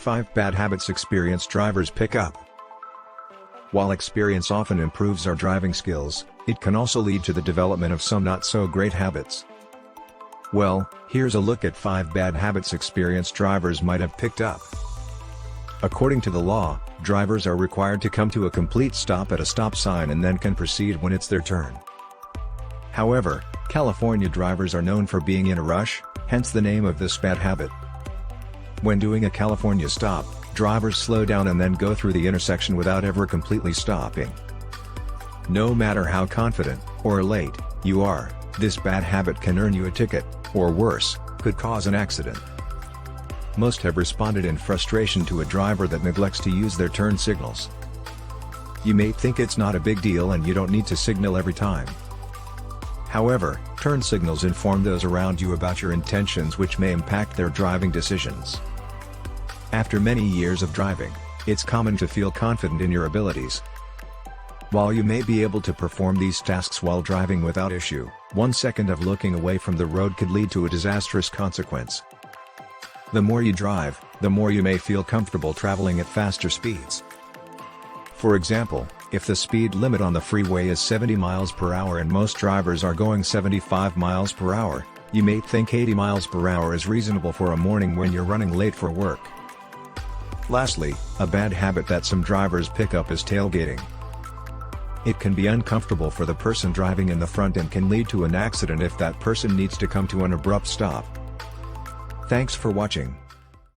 5 Bad Habits Experienced Drivers Pick Up. While experience often improves our driving skills, it can also lead to the development of some not-so-great habits. Well, here's a look at 5 bad habits experienced drivers might have picked up. According to the law, drivers are required to come to a complete stop at a stop sign and then can proceed when it's their turn. However, California drivers are known for being in a rush, hence the name of this bad habit. When doing a California stop, drivers slow down and then go through the intersection without ever completely stopping. No matter how confident, or late, you are, this bad habit can earn you a ticket, or worse, could cause an accident. Most have responded in frustration to a driver that neglects to use their turn signals. You may think it's not a big deal and you don't need to signal every time. However, turn signals inform those around you about your intentions, which may impact their driving decisions. After many years of driving, it's common to feel confident in your abilities. While you may be able to perform these tasks while driving without issue, 1 second of looking away from the road could lead to a disastrous consequence. The more you drive, the more you may feel comfortable traveling at faster speeds. For example, if the speed limit on the freeway is 70 miles per hour and most drivers are going 75 miles per hour, you may think 80 miles per hour is reasonable for a morning when you're running late for work. Lastly, a bad habit that some drivers pick up is tailgating. It can be uncomfortable for the person driving in the front and can lead to an accident if that person needs to come to an abrupt stop. Thanks for watching.